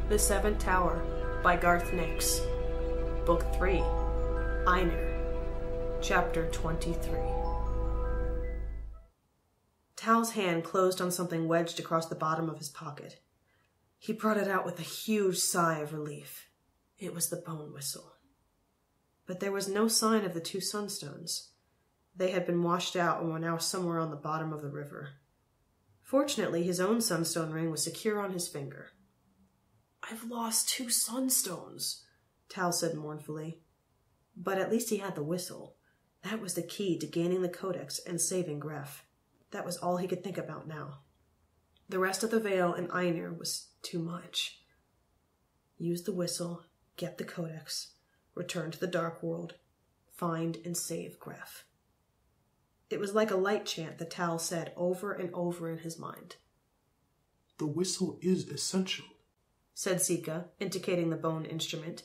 The Seventh Tower by Garth Nix. Book 3, Einar. Chapter 23. Tal's hand closed on something wedged across the bottom of his pocket. He brought it out with a huge sigh of relief. It was the bone whistle. But there was no sign of the two sunstones. They had been washed out and were now somewhere on the bottom of the river. Fortunately, his own sunstone ring was secure on his finger. "I've lost 2 sunstones," Tal said mournfully. But at least he had the whistle. That was the key to gaining the codex and saving Gref. That was all he could think about now. The rest of the veil and Einar was too much. Use the whistle, get the codex, return to the dark world, find and save Gref. It was like a light chant that Tal said over and over in his mind. "The whistle is essential," said Zika, indicating the bone instrument.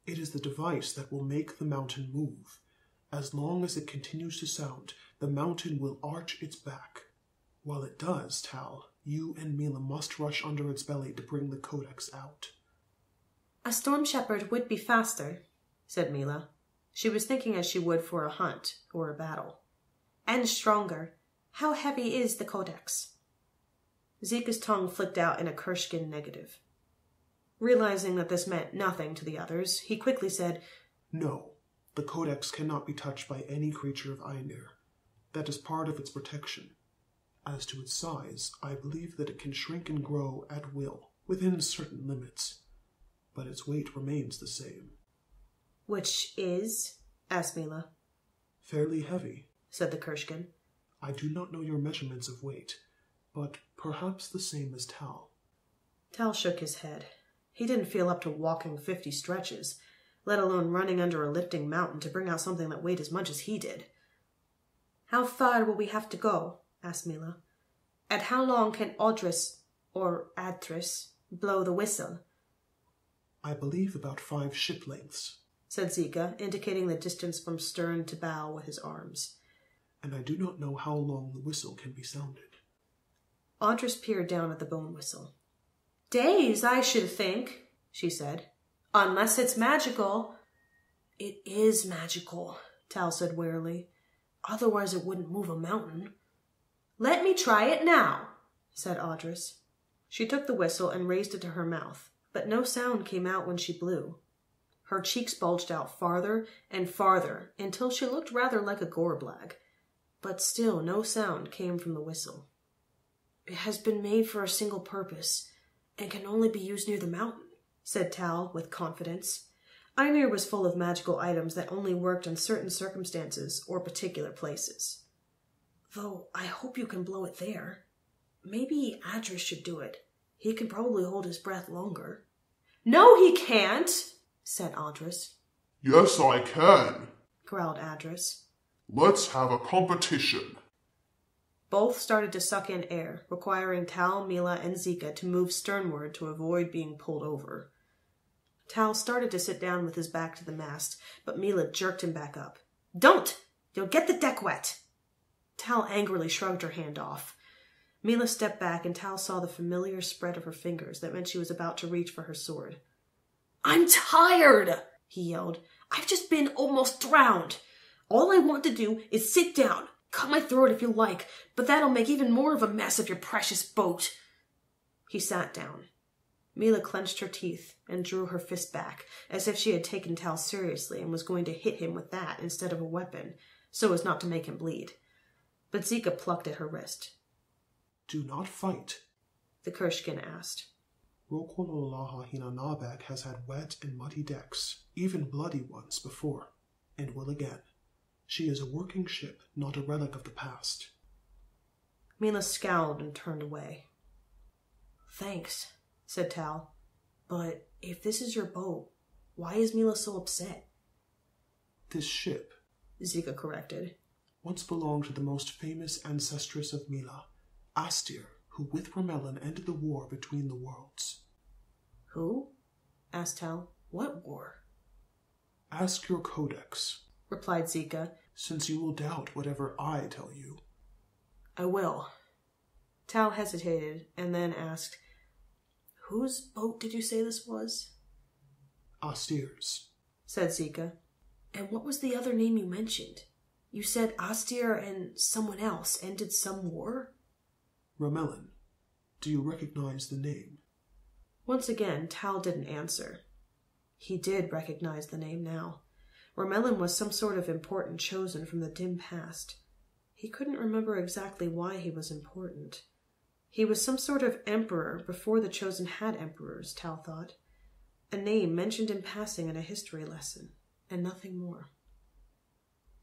"It is the device that will make the mountain move. As long as it continues to sound, the mountain will arch its back. While it does, Tal, you and Mila must rush under its belly to bring the codex out." "A storm shepherd would be faster," said Mila. She was thinking as she would for a hunt or a battle. "And stronger. How heavy is the codex?" Zika's tongue flicked out in a Kurshken negative. Realizing that this meant nothing to the others, he quickly said, "No, the codex cannot be touched by any creature of Einar. That is part of its protection. As to its size, I believe that it can shrink and grow at will, within certain limits, but its weight remains the same." "Which is?" asked Mila. "Fairly heavy," said the Kurshken. "I do not know your measurements of weight, but perhaps the same as Tal." Tal shook his head. He didn't feel up to walking 50 stretches, let alone running under a lifting mountain to bring out something that weighed as much as he did. "How far will we have to go?" asked Mila. "And how long can Audris, or Adris, blow the whistle?" "I believe about 5 ship lengths," said Zika, indicating the distance from stern to bow with his arms. "And I do not know how long the whistle can be sounded." Audris peered down at the bone whistle. "Days, I should think," she said. "Unless it's magical." "It is magical," Tal said wearily. "Otherwise it wouldn't move a mountain." "Let me try it now," said Audris. She took the whistle and raised it to her mouth, but no sound came out when she blew. Her cheeks bulged out farther and farther until she looked rather like a goreblag, but still no sound came from the whistle. "It has been made for a single purpose, and can only be used near the mountain," said Tal with confidence. Einar was full of magical items that only worked in certain circumstances or particular places. "Though I hope you can blow it there. Maybe Adris should do it. He can probably hold his breath longer." "No, he can't," said Audris. "Yes, I can," growled Adris. "Let's have a competition." Both started to suck in air, requiring Tal, Mila, and Zika to move sternward to avoid being pulled over. Tal started to sit down with his back to the mast, but Mila jerked him back up. "Don't! You'll get the deck wet!" Tal angrily shrugged her hand off. Mila stepped back, and Tal saw the familiar spread of her fingers that meant she was about to reach for her sword. "I'm tired!" he yelled. "I've just been almost drowned. All I want to do is sit down. Cut my throat if you like, but that'll make even more of a mess of your precious boat." He sat down. Mila clenched her teeth and drew her fist back, as if she had taken Tal seriously and was going to hit him with that instead of a weapon, so as not to make him bleed. But Zika plucked at her wrist. "Do not fight," the Kurshken asked. "Rokololaha Hinanabek has had wet and muddy decks, even bloody ones, before, and will again. She is a working ship, not a relic of the past." Mila scowled and turned away. "Thanks," said Tal. "But if this is your boat, why is Mila so upset?" "This ship," Zika corrected, "once belonged to the most famous ancestress of Mila, Astir, who with Ramelin ended the war between the worlds." "Who?" asked Tal. "What war?" "Ask your codex," replied Zika. "since you will doubt whatever I tell you." "I will." Tal hesitated and then asked, Whose boat did you say this was? Austir's, said Zika. And what was the other name you mentioned? You said Astir and someone else ended some war? Ramelin. Do you recognize the name? Once again, Tal didn't answer. He did recognize the name now. Ramelin was some sort of important chosen from the dim past. He couldn't remember exactly why he was important. He was some sort of emperor before the chosen had emperors, Tal thought. A name mentioned in passing in a history lesson, and nothing more.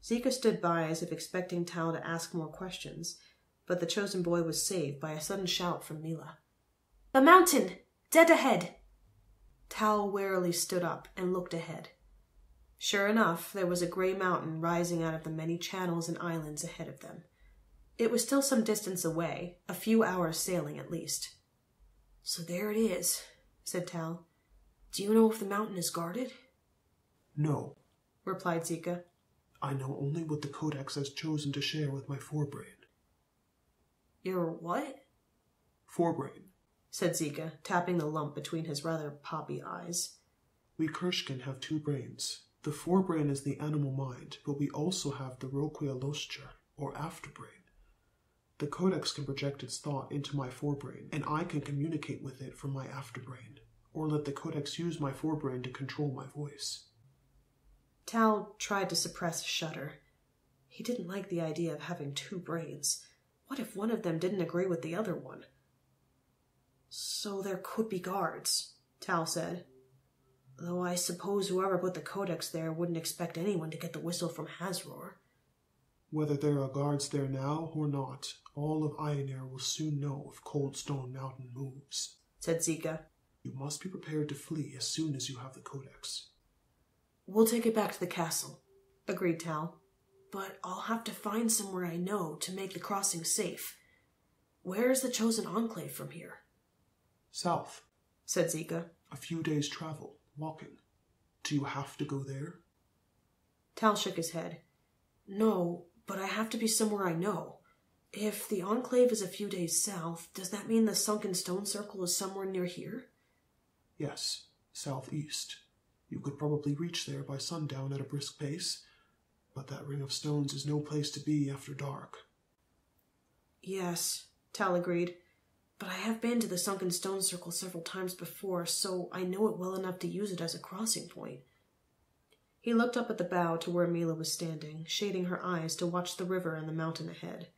Zika stood by as if expecting Tal to ask more questions, but the chosen boy was saved by a sudden shout from Mila. "The mountain! Dead ahead!" Tal warily stood up and looked ahead. Sure enough, there was a gray mountain rising out of the many channels and islands ahead of them. It was still some distance away, a few hours sailing at least. "So there it is," said Tal. "Do you know if the mountain is guarded?" No, replied Zika. I know only what the Codex has chosen to share with my forebrain. Your what? Forebrain, said Zika, tapping the lump between his rather poppy eyes. We Kurshken have two brains. The forebrain is the animal mind, but we also have the Roquia Loscher, or afterbrain. The Codex can project its thought into my forebrain, and I can communicate with it from my afterbrain, or let the Codex use my forebrain to control my voice. Tal tried to suppress a shudder. He didn't like the idea of having two brains. What if one of them didn't agree with the other one? So there could be guards, Tal said. Though I suppose whoever put the Codex there wouldn't expect anyone to get the whistle from Hazror. Whether there are guards there now or not, all of Ionair will soon know if Cold Stone Mountain moves, said Zika. You must be prepared to flee as soon as you have the Codex. We'll take it back to the castle, agreed Tal. But I'll have to find somewhere I know to make the crossing safe. Where is the chosen enclave from here? South, said Zika. A few days' travel, walking. Do you have to go there? Tal shook his head. No, but I have to be somewhere I know. If the enclave is a few days south, does that mean the sunken stone circle is somewhere near here? Yes, southeast. You could probably reach there by sundown at a brisk pace, but that ring of stones is no place to be after dark. Yes, Tal agreed, but I have been to the sunken stone circle several times before, so I know it well enough to use it as a crossing point. He looked up at the bow to where Mila was standing, shading her eyes to watch the river and the mountain ahead.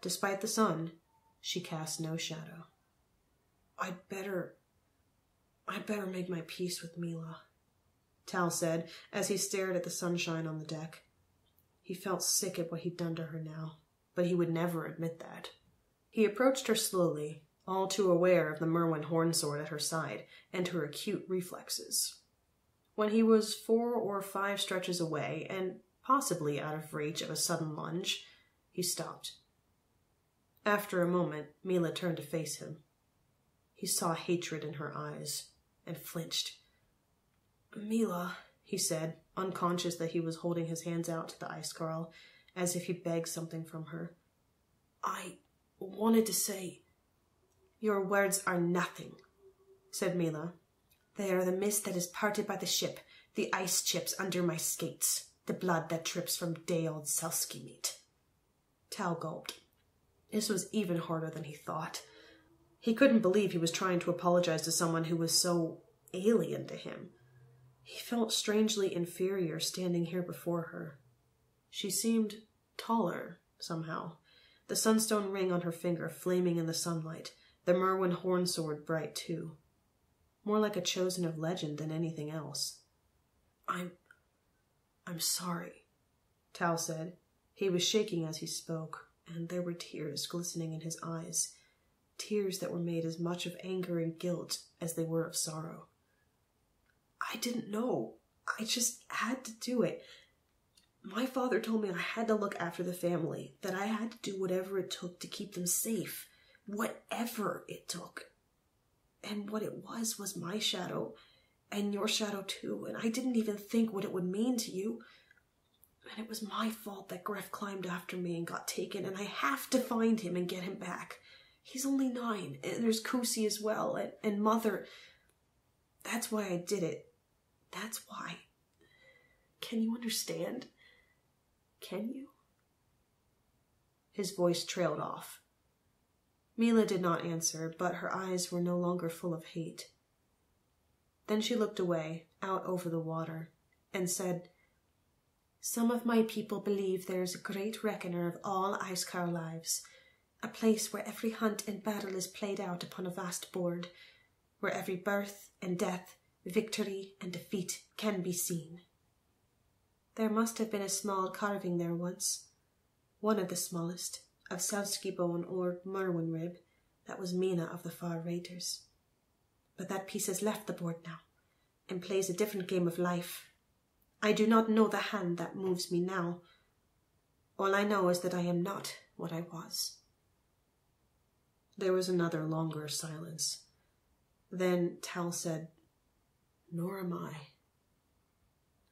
Despite the sun, she cast no shadow. I'd better make my peace with Mila, Tal said, as he stared at the sunshine on the deck. He felt sick at what he'd done to her now, but he would never admit that. He approached her slowly, all too aware of the Merwin hornsword at her side and her acute reflexes. When he was 4 or 5 stretches away, and possibly out of reach of a sudden lunge, he stopped. After a moment, Mila turned to face him. He saw hatred in her eyes, and flinched. Mila, he said, unconscious that he was holding his hands out to the ice girl, as if he begged something from her. I wanted to say... Your words are nothing, said Mila. They are the mist that is parted by the ship, the ice chips under my skates, the blood that drips from day-old Selski meat. Tal gulped. This was even harder than he thought. He couldn't believe he was trying to apologize to someone who was so alien to him. He felt strangely inferior standing here before her. She seemed taller, somehow, the sunstone ring on her finger flaming in the sunlight, the Merwin hornsword bright too. More like a chosen of legend than anything else. I'm sorry, Tal said. He was shaking as he spoke, and there were tears glistening in his eyes, tears that were made as much of anger and guilt as they were of sorrow. I didn't know. I just had to do it. My father told me I had to look after the family, that I had to do whatever it took to keep them safe, whatever it took. And what it was my shadow, and your shadow too, and I didn't even think what it would mean to you. And it was my fault that Griff climbed after me and got taken, and I have to find him and get him back. He's only 9, and there's Kusi as well, and Mother. That's why I did it. That's why. Can you understand? Can you? His voice trailed off. Mila did not answer, but her eyes were no longer full of hate. Then she looked away, out over the water, and said, "Some of my people believe there is a great reckoner of all Icecar lives, a place where every hunt and battle is played out upon a vast board, where every birth and death, victory and defeat can be seen. There must have been a small carving there once, one of the smallest, of Selski bone or Merwin rib, that was Mina of the Far Raiders. But that piece has left the board now, and plays a different game of life. I do not know the hand that moves me now. All I know is that I am not what I was." There was another longer silence. Then Tal said, "Nor am I."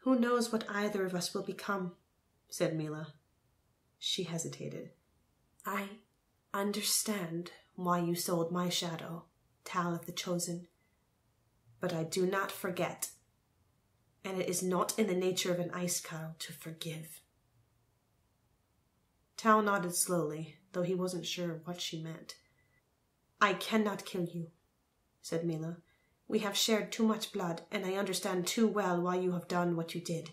"Who knows what either of us will become," said Mila. She hesitated. "I understand why you sold my shadow, Tal of the Chosen, but I do not forget, and it is not in the nature of an Icecarl to forgive." Tal nodded slowly, though he wasn't sure what she meant. "I cannot kill you," said Mila. "We have shared too much blood, and I understand too well why you have done what you did.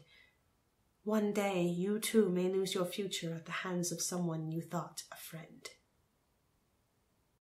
One day you too may lose your future at the hands of someone you thought a friend."